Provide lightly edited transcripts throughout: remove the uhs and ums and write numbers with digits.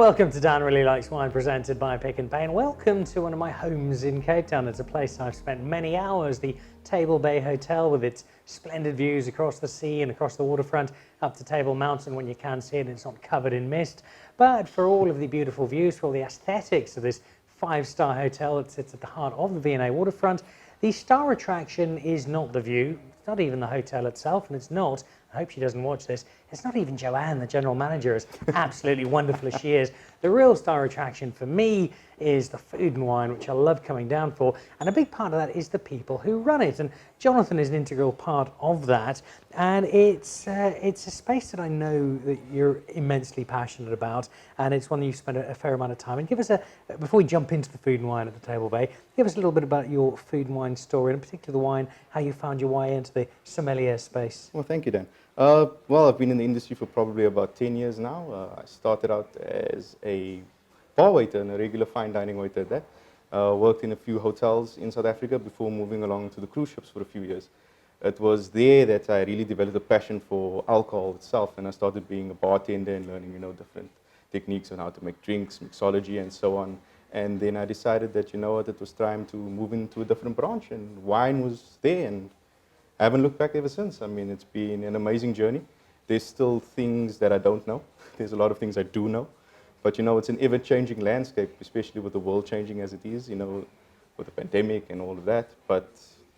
Welcome to Dan Really Likes Wine, presented by Pick n Pay, and welcome to one of my homes in Cape Town. It's a place I've spent many hours, the Table Bay Hotel, with its splendid views across the sea and across the waterfront up to Table Mountain when you can see it and it's not covered in mist. But for all of the beautiful views, for all the aesthetics of this five-star hotel that sits at the heart of the V&A waterfront, the star attraction is not the view, it's not even the hotel itself, and it's not, I hope she doesn't watch this, it's not even Joanne, the general manager, as absolutely wonderful as she is. The real star attraction for me is the food and wine, which I love coming down for, and a big part of that is the people who run it. And Jonathan is an integral part of that, and it's a space that I know that you're immensely passionate about, and it's one you've spent a fair amount of time. And give us before we jump into the food and wine at the Table Bay, give us a little bit about your food and wine story, and in particular the wine, how you found your way into the sommelier space. Well, thank you, Dan. Well, I've been in the industry for probably about 10 years now. I started out as a bar waiter and a regular fine dining waiter there. Worked in a few hotels in South Africa before moving along to the cruise ships for a few years. It was there that I really developed a passion for alcohol itself, and I started being a bartender and learning, different techniques on how to make drinks, mixology, and so on. And then I decided that, it was time to move into a different branch, and wine was there, and I haven't looked back ever since. I mean, it's been an amazing journey. There's still things that I don't know. There's a lot of things I do know. But, it's an ever-changing landscape, especially with the world changing as it is, with the pandemic and all of that. But,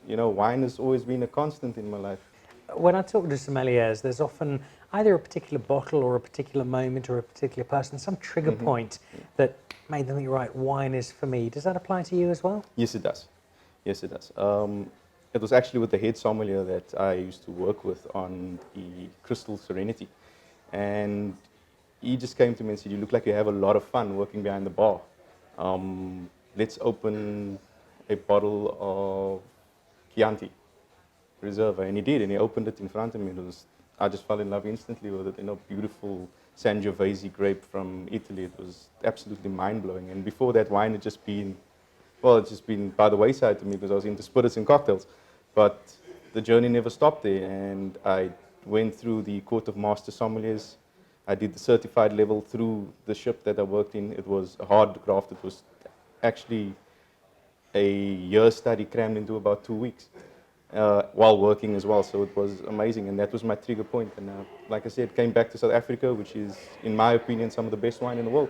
wine has always been a constant in my life. When I talk to sommeliers, there's often either a particular bottle or a particular moment or a particular person, some trigger point that made them think, right, wine is for me. Does that apply to you as well? Yes, it does. Yes, it does. It was actually with the head sommelier that I used to work with on the Crystal Serenity. And he just came to me and said, "You look like you have a lot of fun working behind the bar. Let's open a bottle of Chianti Reserva." And he did, and he opened it in front of me. I just fell in love instantly with it. Beautiful Sangiovese grape from Italy. It was absolutely mind-blowing. And before that, wine had just been, it's just been by the wayside to me because I was into spirits and cocktails. But the journey never stopped there, and I went through the Court of Master Sommeliers. I did the certified level through the ship that I worked in. It was a hard graft. It was actually a year study crammed into about 2 weeks while working as well. So it was amazing, and that was my trigger point. And like I said, came back to South Africa, which is, in my opinion, some of the best wine in the world.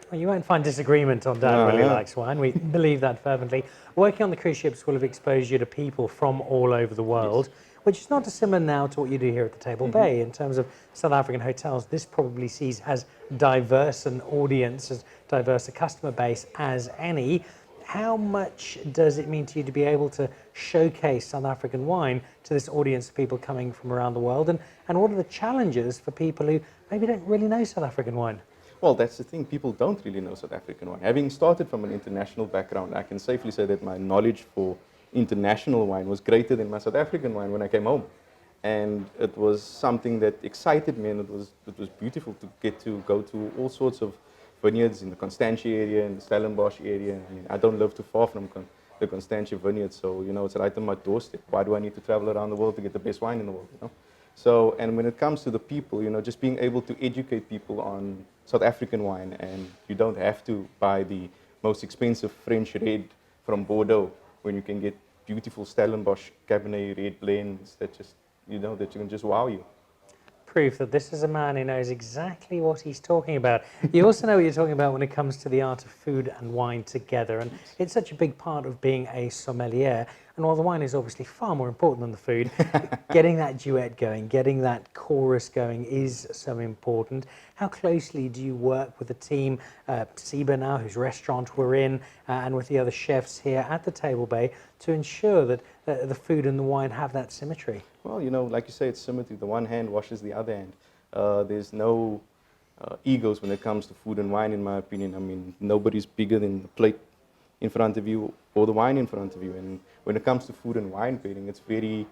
Well, you won't find disagreement on Dan Really Likes Wine. We believe that fervently. Working on the cruise ships will have exposed you to people from all over the world, which is not dissimilar now to what you do here at the Table Bay. In terms of South African hotels, this probably sees as diverse an audience, as diverse a customer base as any. How much does it mean to you to be able to showcase South African wine to this audience of people coming from around the world? And what are the challenges for people who maybe don't really know South African wine? Well, that's the thing. People don't really know South African wine. Having started from an international background, I can safely say that my knowledge for international wine was greater than my South African wine when I came home. And it was something that excited me, and it was beautiful to get to go to all sorts of vineyards in the Constantia area and the Stellenbosch area. I mean, I don't live too far from the Constantia vineyard, so, it's right on my doorstep. Why do I need to travel around the world to get the best wine in the world, So, and when it comes to the people, just being able to educate people on South African wine, and you don't have to buy the most expensive French red from Bordeaux when you can get beautiful Stellenbosch Cabernet red blends that just, that can just wow you. Proof that this is a man who knows exactly what he's talking about. You also know what you're talking about when it comes to the art of food and wine together, and it's such a big part of being a sommelier. And while the wine is obviously far more important than the food, getting that duet going, getting that chorus going is so important. How closely do you work with the team, Siba now, whose restaurant we're in, and with the other chefs here at the Table Bay to ensure that the food and the wine have that symmetry? Well, like you say, it's symmetry. The one hand washes the other hand. There's no egos when it comes to food and wine, in my opinion. I mean, nobody's bigger than the plate in front of you or the wine in front of you. And when it comes to food and wine pairing, it's very,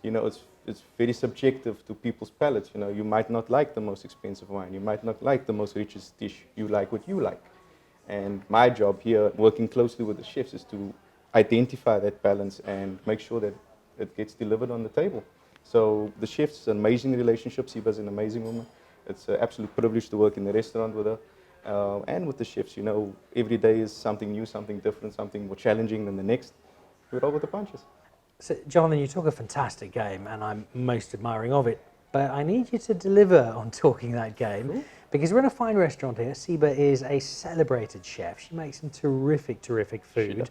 it's very subjective to people's palates. You might not like the most expensive wine. You might not like the most richest dish. You like what you like. And my job here, working closely with the chefs, is to identify that balance and make sure that it gets delivered on the table. So the chef's an amazing relationship. Siba's an amazing woman. It's an absolute privilege to work in the restaurant with her. And with the chefs, you know, every day is something new, something different, something more challenging than the next. We roll with the punches. So, Jonathan, you talk a fantastic game, and I'm most admiring of it. But I need you to deliver on talking that game, Cool. because we're in a fine restaurant here. Siba is a celebrated chef. She makes some terrific, terrific food. does.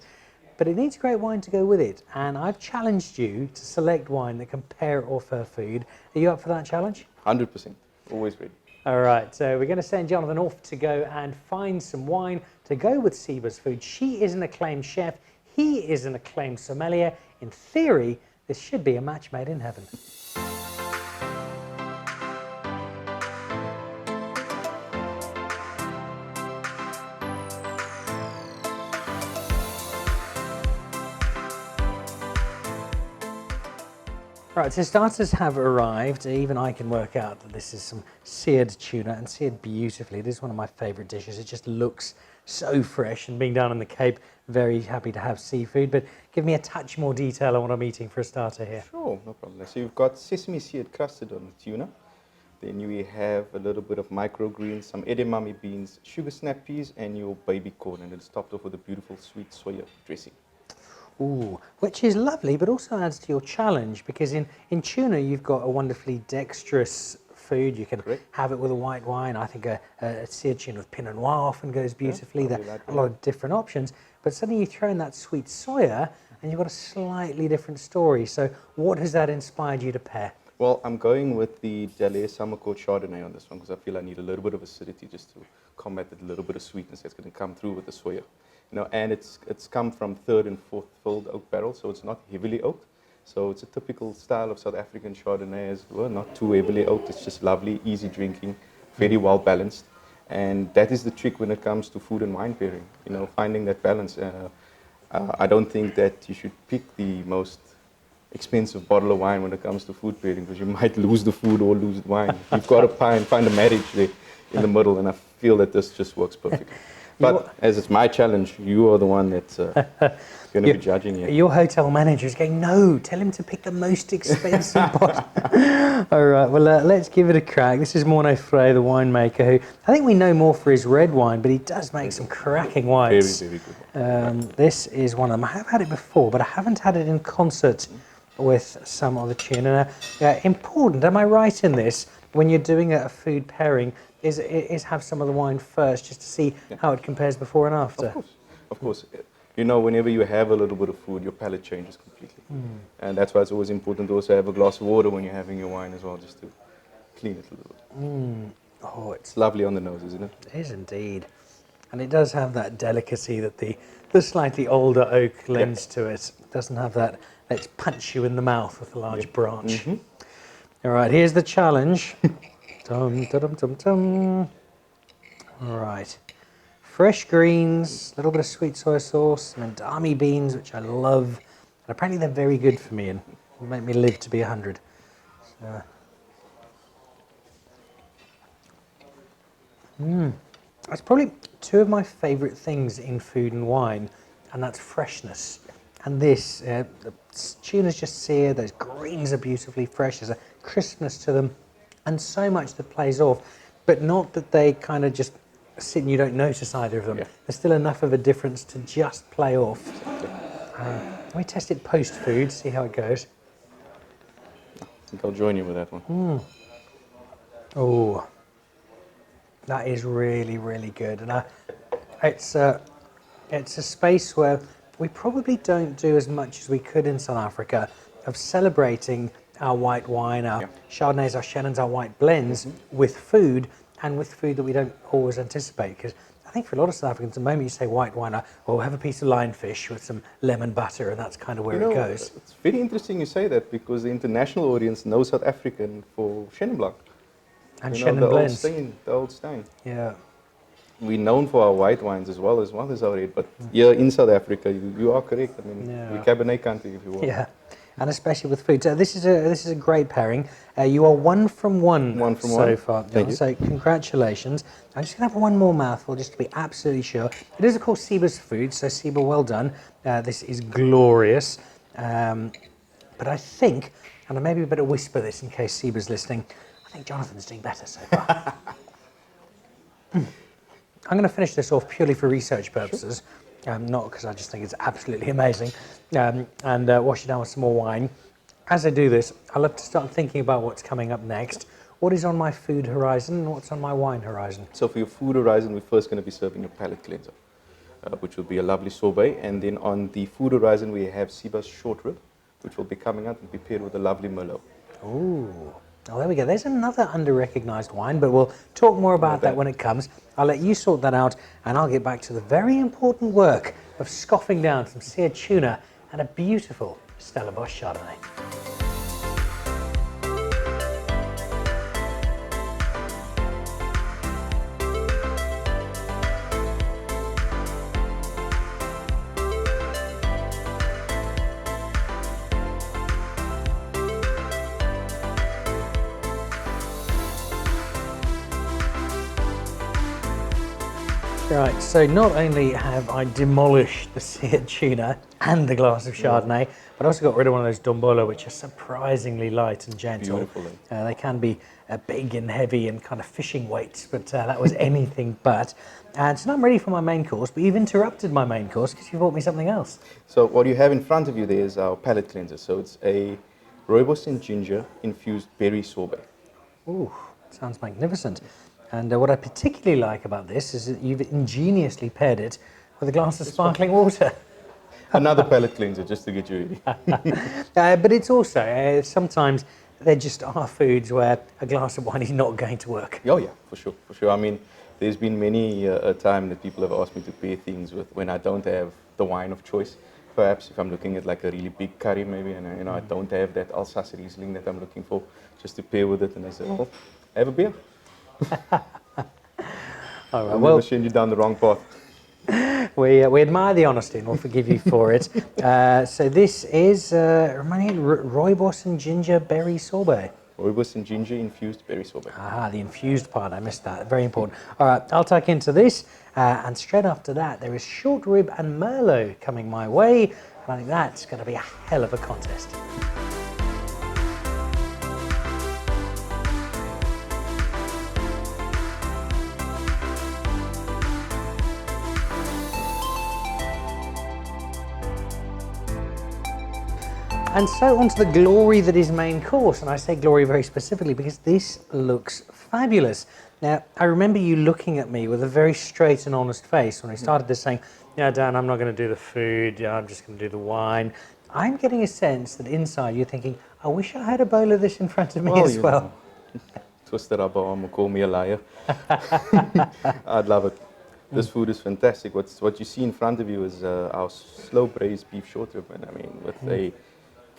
But it needs great wine to go with it. And I've challenged you to select wine that can pair off her food. Are you up for that challenge? 100%. Always ready. All right, so we're going to send Jonathan off to go and find some wine to go with Siba's food. She is an acclaimed chef. He is an acclaimed sommelier. In theory, this should be a match made in heaven. Right, so starters have arrived. Even I can work out that this is some seared tuna, and seared beautifully. It is one of my favourite dishes. It just looks so fresh, and being down in the Cape, very happy to have seafood. But give me a touch more detail on what I'm eating for a starter here. Sure, no problem. So you've got sesame seed crusted on the tuna. Then you have a little bit of microgreens, some edamame beans, sugar snap peas, and your baby corn. And it's topped off with a beautiful sweet soya dressing. Ooh, which is lovely, but also adds to your challenge, because in tuna you've got a wonderfully dexterous food. You can Correct. have it with a white wine. I think a seared tuna with Pinot Noir often goes beautifully. Yeah, There probably are that, a lot of different options, but suddenly you throw in that sweet soya and you've got a slightly different story. So what has that inspired you to pair? Well, I'm going with the Palate Summer Court Chardonnay on this one because I feel I need a little bit of acidity just to combat that little bit of sweetness that's going to come through with the soya. You know, and it's come from third and fourth filled oak barrels, so it's not heavily oaked. So it's a typical style of South African Chardonnay as well, not too heavily oaked. It's just lovely, easy drinking, very well balanced. And that is the trick when it comes to food and wine pairing, you know, finding that balance. I don't think that you should pick the most expensive bottle of wine when it comes to food pairing because you might lose the food or lose the wine. You've got to find a marriage there in the middle, and I feel that this just works perfectly. But as it's my challenge, you are the one that's going to be judging here. Your hotel manager is going, no, tell him to pick the most expensive bottle. All right, well, let's give it a crack. This is Morne Frey, the winemaker, who I think we know more for his red wine, but he does make some cracking wines. Very, very good. This is one of them. I have had it before, but I haven't had it in concert with some of the tuna. Important, am I right in this, when you're doing a food pairing, is have some of the wine first just to see how it compares before and after? Of course. You know, whenever you have a little bit of food, your palate changes completely. And that's why it's always important to also have a glass of water when you're having your wine as well, just to clean it a little bit. Oh, it's It's lovely on the nose, isn't it? It is indeed. And it does have that delicacy that the slightly older oak lends to it. It doesn't have that, let's punch you in the mouth with a large branch. All right, here's the challenge. Dum, dum, dum, dum. All right. Fresh greens, a little bit of sweet soy sauce, some edamame beans, which I love. And apparently they're very good for me and will make me live to be 100. So. That's probably two of my favourite things in food and wine, and that's freshness. And this, the tuna's just seared, those greens are beautifully fresh, there's a crispness to them, and so much that plays off, but not that they kind of just sit and you don't notice either of them. There's still enough of a difference to just play off. Let me test it post-food, see how it goes. I think I'll join you with that one. Oh, that is really, really good. And it's a space where we probably don't do as much as we could in South Africa of celebrating our white wine, our Chardonnays, our Chenin, our white blends with food, and with food that we don't always anticipate. Because I think for a lot of South Africans, the moment you say white wine, we'll have a piece of lionfish with some lemon butter, and that's kind of where it goes. It's very interesting you say that because the international audience knows South African for Chenin Blanc. And You know, Chenin the blends. the old Stein. Yeah. We're known for our white wines as well as our red, but here in South Africa, you are correct. I mean, we're Cabernet country, if you will. Yeah, and especially with food. So this is a great pairing. You are 1 from 1 so far. Thank you. So congratulations. I'm just going to have one more mouthful just to be absolutely sure. It is, of course, Siba's food, so Siba, well done. This is glorious. But I think, and I maybe better whisper this in case Siba's listening, I think Jonathan's doing better so far. I'm going to finish this off purely for research purposes, not because I just think it's absolutely amazing, and wash it down with some more wine. As I do this, I love to start thinking about what's coming up next. What is on my food horizon and what's on my wine horizon? So for your food horizon, we're first going to be serving a palate cleanser, which will be a lovely sorbet. And then on the food horizon, we have Siba's short rib, which will be coming out and be paired with a lovely Merlot. Ooh. Oh, there we go. There's another under-recognised wine, but we'll talk more about that when it comes. I'll let you sort that out, and I'll get back to the very important work of scoffing down some seared tuna and a beautiful Stellenbosch Chardonnay. Right, so not only have I demolished the seared tuna and the glass of Chardonnay, but I also got rid of one of those Dombolo, which are surprisingly light and gentle. Beautiful. They can be big and heavy and kind of fishing weights, but that was anything but. And so now I'm ready for my main course, but you've interrupted my main course because you brought me something else. So what you have in front of you there is our palate cleanser. So it's a rooibos and ginger infused berry sorbet. Ooh, sounds magnificent. And what I particularly like about this is that you've ingeniously paired it with a glass of sparkling water. Another palate cleanser just to get you ready. But it's also, sometimes there just are foods where a glass of wine is not going to work. Oh yeah, for sure, for sure. I mean, there's been many a time that people have asked me to pair things with when I don't have the wine of choice. Perhaps if I'm looking at like a really big curry maybe, and I don't have that Alsace Riesling that I'm looking for, just to pair with it, and I say, well, have a beer. All right, I'll well, never send you down the wrong path. we admire the honesty and we'll forgive you for it. So this is, remind me, rooibos and ginger berry sorbet. Rooibos and ginger infused berry sorbet. Ah, the infused part, I missed that, very important. All right, I'll tuck into this, and straight after that there is short rib and Merlot coming my way, and I think that's going to be a hell of a contest. And so on to the glory that is main course, and I say glory very specifically because this looks fabulous. Now, I remember you looking at me with a very straight and honest face when I started this saying, yeah, Dan, I'm not going to do the food, yeah, I'm just going to do the wine. I'm getting a sense that inside you're thinking, I wish I had a bowl of this in front of me as well. Twisted up arm or call me a liar. I'd love it. This food is fantastic. What you see in front of you is our slow braised beef short rib, and I mean, with a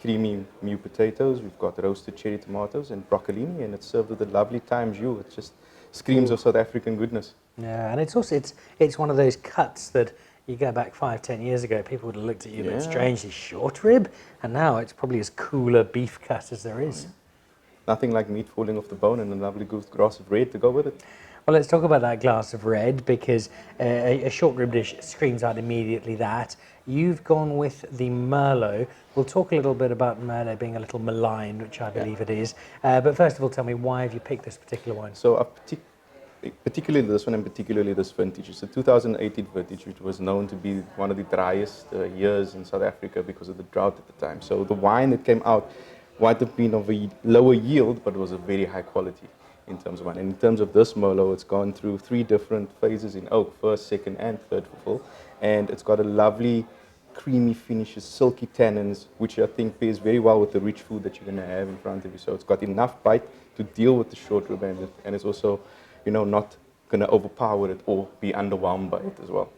creamy new potatoes, we've got roasted cherry tomatoes and broccolini, and it's served with a lovely thyme jus. It just screams of South African goodness. Yeah, and it's also it's one of those cuts that you go back 5-10 years ago, people would have looked at you a bit strangely, short rib, and now it's probably as cool a beef cut as there is. Nothing like meat falling off the bone and a lovely glass of red to go with it. Well, let's talk about that glass of red, because a short rib dish screams out immediately that. You've gone with the Merlot. We'll talk a little bit about Merlot being a little maligned, which I believe it is. But first of all, tell me, why have you picked this particular wine? So particularly this one and particularly this vintage. It's a 2018 vintage, which was known to be one of the driest years in South Africa because of the drought at the time. So the wine that came out might have been of a lower yield, but it was a very high quality in terms of wine. And in terms of this Merlot, it's gone through 3 different phases in oak, first, second, and third full. And it's got a lovely creamy finishes, silky tannins, which I think pairs very well with the rich food that you're going to have in front of you. So it's got enough bite to deal with the short rib, and it's also, you know, not going to overpower it or be underwhelmed by it as well.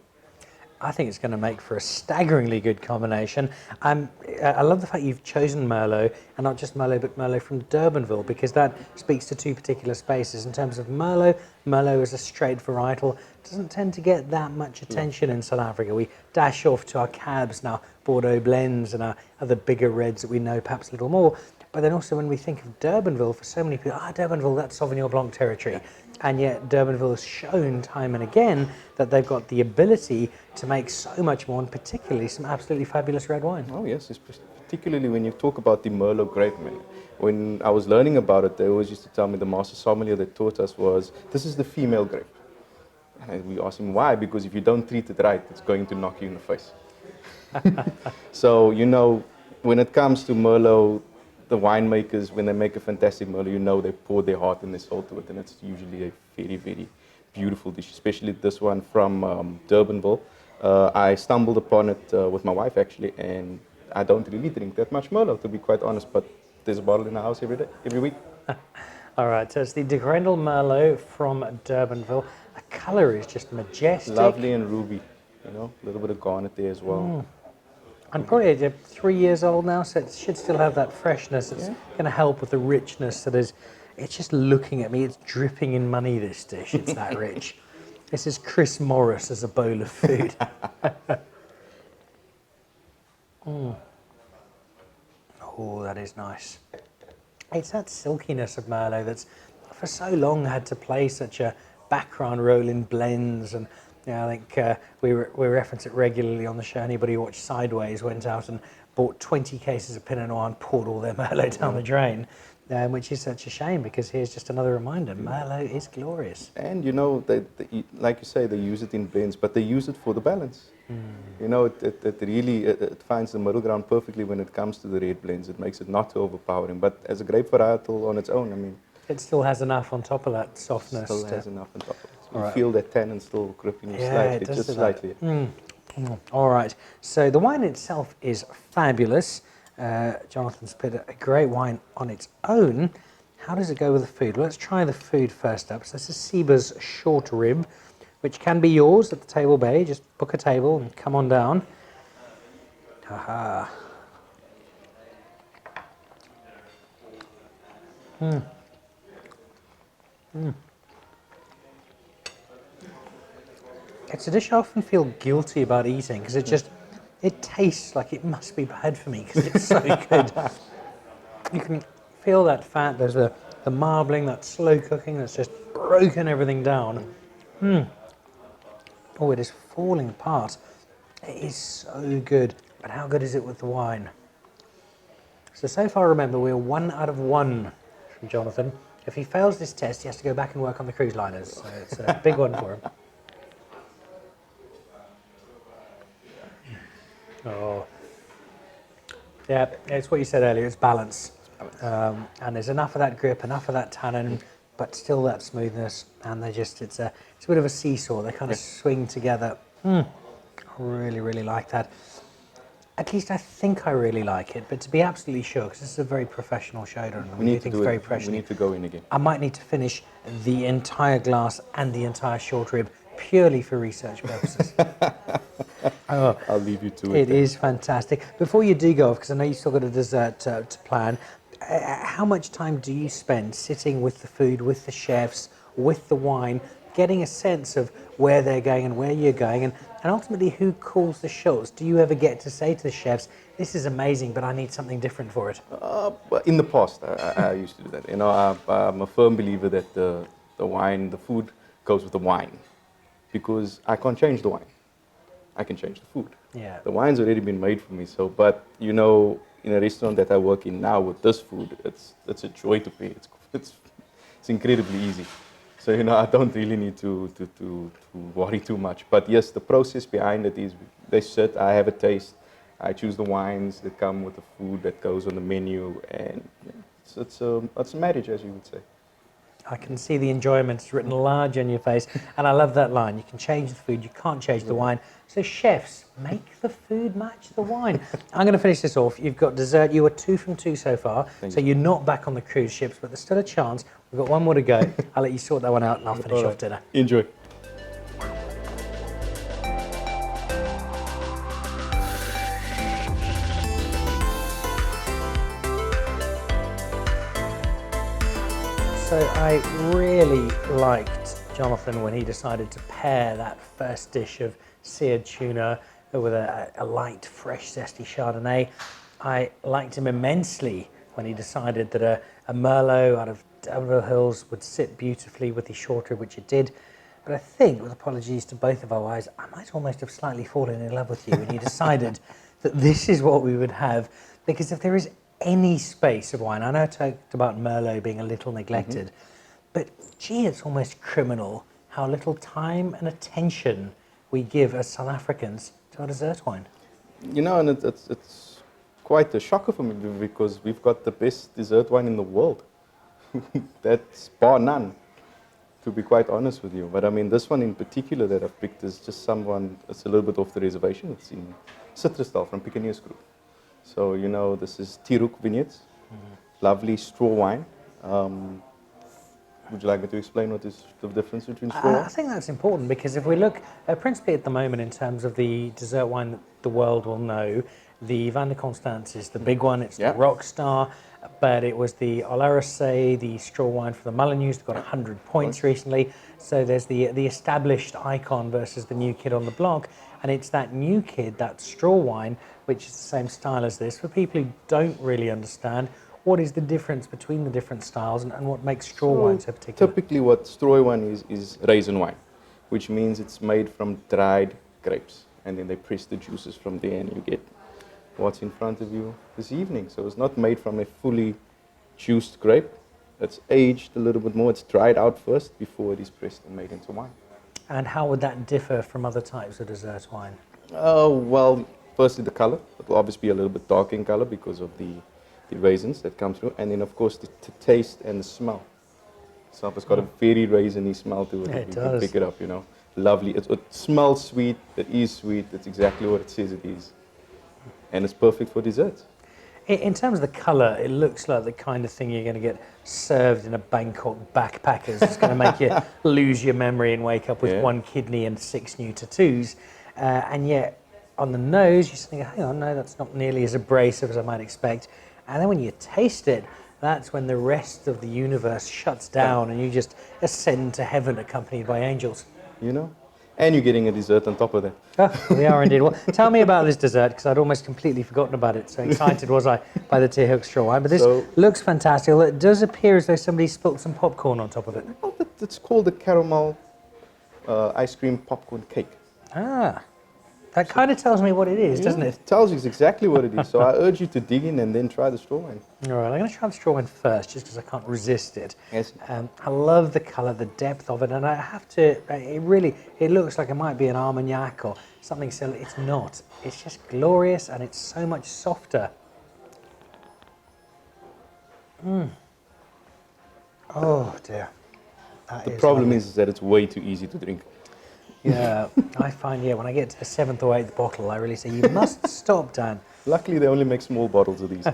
I think it's going to make for a staggeringly good combination. I love the fact you've chosen Merlot, and not just Merlot, but Merlot from Durbanville, because that speaks to 2 particular spaces. In terms of Merlot, Merlot is a straight varietal. Doesn't tend to get that much attention in South Africa. We dash off to our cabs and our Bordeaux blends and our other bigger reds that we know perhaps a little more. But then also when we think of Durbanville, for so many people, Durbanville, that's Sauvignon Blanc territory. And yet Durbanville has shown time and again that they've got the ability to make so much more, and particularly some absolutely fabulous red wine. Oh yes, particularly when you talk about the Merlot grape. When I was learning about it, they always used to tell me, the master sommelier that taught us was, this is the female grape. And And we asked him why, because if you don't treat it right, it's going to knock you in the face. So, you know, when it comes to Merlot, the winemakers, when they make a fantastic Merlot, you know they pour their heart and their soul to it, and it's usually a very, very beautiful dish, especially this one from Durbanville. I stumbled upon it with my wife, actually, and I don't really drink that much Merlot, to be quite honest, but there's a bottle in the house every week. All right, so it's the De Grendel Merlot from Durbanville. The colour is just majestic. Lovely and ruby, you know, a little bit of garnet there as well. And probably 3 years old now, so it should still have that freshness. It's going to help with the richness that is. It's just looking at me, it's dripping in money, this dish. It's that rich. This is Chris Morris as a bowl of food. Oh, that is nice. It's that silkiness of Merlot that's for so long had to play such a background role in blends, and I think we reference it regularly on the show. Anybody who watched Sideways went out and bought 20 cases of Pinot Noir and poured all their Merlot down the drain, which is such a shame, because here's just another reminder, Merlot is glorious. And you know, like you say, they use it in blends, but they use it for the balance. You know, it really finds the middle ground perfectly when it comes to the red blends. It makes it not too overpowering, but as a grape varietal on its own, I mean, it still has enough on top of that softness. Still has enough on top of it. You Right. feel that tannin still gripping you slightly, does just do that. slightly. All right, so the wine itself is fabulous. Jonathan's put a great wine on its own. How does it go with the food? Well, let's try the food first up. So this is Siba's short rib, which can be yours at the table bay. Just book a table and come on down. Aha. It's a dish I often feel guilty about eating, because it tastes like it must be bad for me because it's so good. You can feel that fat. There's the marbling, that slow cooking that's just broken everything down. Oh, it is falling apart. It is so good. But how good is it with the wine? So far, remember, we're 1 out of 1 from Jonathan. If he fails this test, he has to go back and work on the cruise liners. So it's a big one for him. Oh, yeah, it's what you said earlier, it's balance. And there's enough of that grip, enough of that tannin, but still that smoothness. And it's a bit of a seesaw. They kind of swing together. I really, really like that. At least I think I really like it, but to be absolutely sure, because this is a very professional show, and We need to do very it. professional. We need to go in again. I might need to finish the entire glass and the entire short rib purely for research purposes. I'll leave you to it. It is fantastic. Before you do go off, because I know you've still got a dessert to plan, how much time do you spend sitting with the food, with the chefs, with the wine, getting a sense of where they're going and where you're going, and ultimately who calls the shots? Do you ever get to say to the chefs, this is amazing, but I need something different for it? Well, in the past, I used to do that. You know, I'm a firm believer that the food goes with the wine, because I can't change the wine. I can change the food. Yeah. The wine's already been made for me. So, but you know, in a restaurant that I work in now with this food, it's a joy to pay. It's incredibly easy. So you know, I don't really need to worry too much. But yes, the process behind it is they sit. I have a taste. I choose the wines that come with the food that goes on the menu, and it's a marriage, as you would say. I can see the enjoyment. It's written large on your face. And I love that line. You can change the food, you can't change the wine. So chefs, make the food match the wine. I'm going to finish this off. You've got dessert. You were 2 from 2 so far. So you're not back on the cruise ships, but there's still a chance. We've got one more to go. I'll let you sort that one out and I'll finish off dinner. Enjoy. So I really liked Jonathan when he decided to pair that first dish of seared tuna with a light, fresh, zesty Chardonnay. I liked him immensely when he decided that a Merlot out of Durbanville Hills would sit beautifully with the short rib, which it did. But I think, with apologies to both of our wives, I might almost have slightly fallen in love with you when you decided that this is what we would have. Because if there is any space of wine, I know I talked about Merlot being a little neglected, but gee, it's almost criminal how how little time and attention we give as South Africans to our dessert wine. You know, and it's quite a shocker for me because we've got the best dessert wine in the world. That's bar none, to be quite honest with you. But I mean, this one in particular that I've picked is just someone, it's a little bit off the reservation. It's in Citrusdal from Picaneers Group. So, you know, this is Tiruk Vineyards, lovely straw wine. Would you like me to explain what is the difference between straw wine? I think that's important because if we look principally at the moment in terms of the dessert wine that the world will know, the Van de Constance is the big one, it's the rock star, but it was the Olarase, the straw wine for the Mullineaux, that got 100 points recently. So there's the established icon versus the new kid on the block, and it's that new kid, that straw wine, which is the same style as this. For people who don't really understand, what is the difference between the different styles and what makes straw wine so particular? Typically what straw wine is raisin wine, which means it's made from dried grapes. And then they press the juices from there and you get what's in front of you this evening. So it's not made from a fully juiced grape. It's aged a little bit more. It's dried out first before it is pressed and made into wine. And how would that differ from other types of dessert wine? Oh, well, firstly the color. It will obviously be a little bit dark in color because of the raisins that come through. And then, of course, the taste and the smell. So it's got a very raisiny smell to it. Yeah, it You does. can pick it up, you know. Lovely. It smells sweet. It is sweet. That's exactly what it says it is. And it's perfect for desserts. In terms of the colour, it looks like the kind of thing you're going to get served in a Bangkok backpackers. It's going to make you lose your memory and wake up with one kidney and 6 new tattoos. And yet, on the nose, you're thinking, hang on, no, that's not nearly as abrasive as I might expect. And then when you taste it, that's when the rest of the universe shuts down and you just ascend to heaven accompanied by angels. You know? And you're getting a dessert on top of that. Oh, we are indeed. Well, tell me about this dessert, because I'd almost completely forgotten about it. So excited was I by the Tiruk straw wine. But this looks fantastic. It does appear as though somebody spilt some popcorn on top of it. Well, it's called the caramel ice cream popcorn cake. Ah, that kind of tells me what it is, doesn't it? It tells you exactly what it is. So I urge you to dig in and then try the straw wine. All right, I'm going to try the straw wine first, just because I can't resist it. Yes. I love the colour, the depth of it, and I have to. It looks like it might be an Armagnac or something similar. It's not. It's just glorious, and it's so much softer. Oh dear. The problem is that it's way too easy to drink. Yeah, I find, when I get to the 7th or 8th bottle, I really say, you must stop, Dan. Luckily, they only make small bottles of these.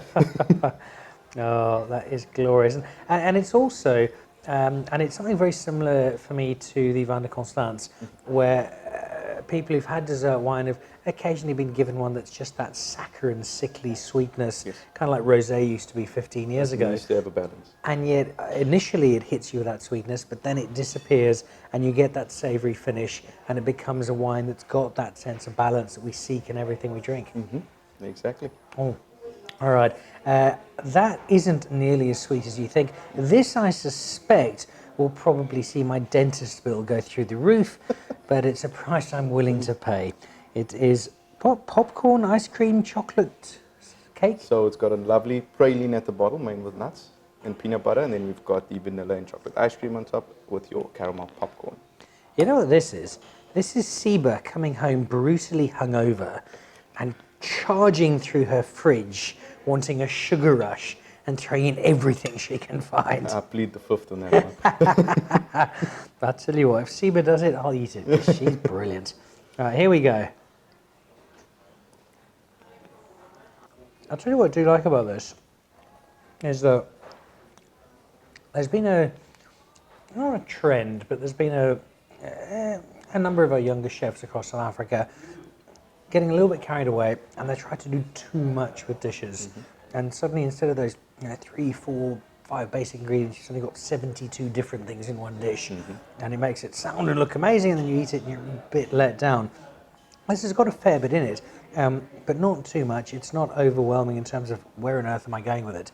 Oh, that is glorious. And it's also, and it's something very similar for me to the Van de Constance, where people who've had dessert wine have occasionally been given one that's just that saccharine, sickly sweetness, kind of like rosé used to be 15 years ago. It used to have a balance. And yet, initially it hits you with that sweetness, but then it disappears and you get that savoury finish and it becomes a wine that's got that sense of balance that we seek in everything we drink. Mm-hmm. Exactly. Oh, all right. That isn't nearly as sweet as you think. This, I suspect, will probably see my dentist bill go through the roof, but it's a price I'm willing to pay. It is popcorn, ice cream, chocolate cake. So it's got a lovely praline at the bottom, made with nuts and peanut butter, and then we've got the vanilla and chocolate ice cream on top with your caramel popcorn. You know what this is? This is Siba coming home brutally hungover and charging through her fridge, wanting a sugar rush and throwing in everything she can find. I plead the fifth on that one. I'll tell you what, if Siba does it, I'll eat it. She's brilliant. All right, here we go. I'll tell you what I do like about this, is that there's been not a trend, but there's been a number of our younger chefs across South Africa getting a little bit carried away, and they try to do too much with dishes. And suddenly, instead of those 3, 4, 5 basic ingredients, you've suddenly got 72 different things in one dish. And it makes it sound and look amazing, and then you eat it and you're a bit let down. This has got a fair bit in it, but not too much. It's not overwhelming in terms of where on earth am I going with it.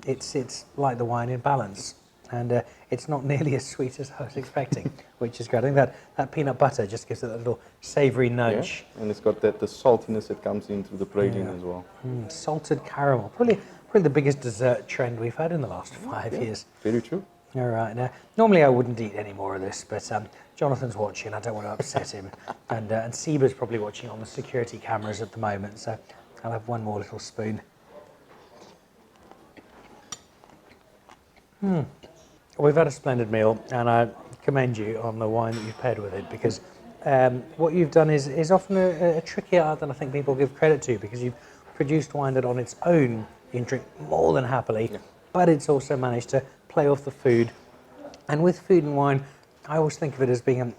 It's like the wine in balance. And it's not nearly as sweet as I was expecting, which is great. I think that peanut butter just gives it that little savoury nudge. Yeah. And it's got the saltiness that comes in through the praline as well. Salted caramel, probably the biggest dessert trend we've had in the last 5 years. Very true. All right. Now, normally I wouldn't eat any more of this, but Jonathan's watching. I don't want to upset him, and Siba's probably watching on the security cameras at the moment. So I'll have one more little spoon. We've had a splendid meal, and I commend you on the wine that you've paired with it, because what you've done is often a trickier art than I think people give credit to, because you've produced wine that on its own you can drink more than happily, but it's also managed to play off the food. And with food and wine, I always think of it as being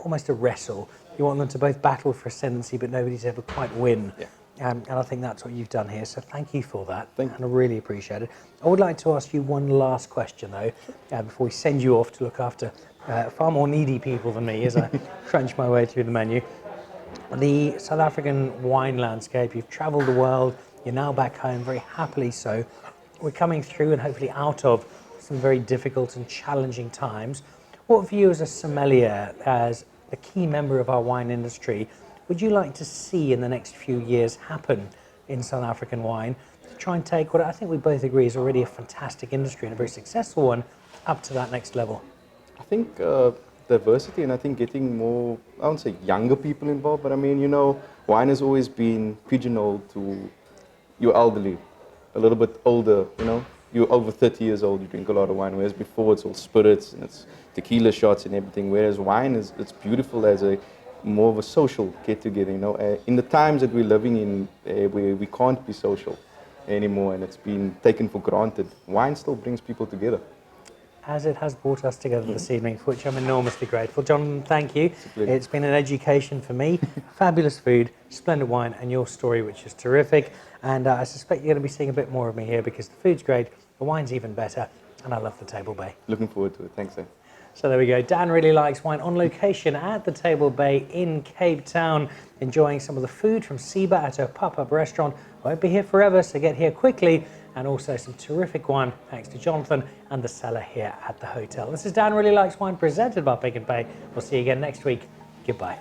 almost a wrestle. You want them to both battle for ascendancy, but nobody's ever quite win. Yeah. And I think that's what you've done here. So thank you for that. Thank and I really appreciate it. I would like to ask you one last question, though, before we send you off to look after far more needy people than me as I crunch my way through the menu. The South African wine landscape, you've travelled the world, you're now back home, very happily so. We're coming through and hopefully out of some very difficult and challenging times. What for you as a sommelier, as a key member of our wine industry, would you like to see in the next few years happen in South African wine to try and take what I think we both agree is already a fantastic industry and a very successful one up to that next level? I think diversity, and I think getting more, I won't say younger people involved, but I mean, you know, wine has always been pigeonholed to your elderly, a little bit older, you know. You're over 30 years old, you drink a lot of wine, whereas before it's all spirits and it's tequila shots and everything, whereas wine it's beautiful as a more of a social get together, you know. In the times that we're living in, where we can't be social anymore and it's been taken for granted, wine still brings people together. As it has brought us together this evening, for which I'm enormously grateful. Jonathan, thank you. It's been an education for me. Fabulous food, splendid wine, and your story, which is terrific. And I suspect you're going to be seeing a bit more of me here, because the food's great, the wine's even better, and I love the Table Bay. Looking forward to it. Thanks, Dan. So there we go. Dan really likes wine, on location at the Table Bay in Cape Town, enjoying some of the food from Siba at her pop-up restaurant. Won't be here forever, so get here quickly. And also some terrific wine thanks to Jonathan and the cellar here at the hotel. This is Dan Really Likes Wine, presented by Pick n Pay. We'll see you again next week. Goodbye.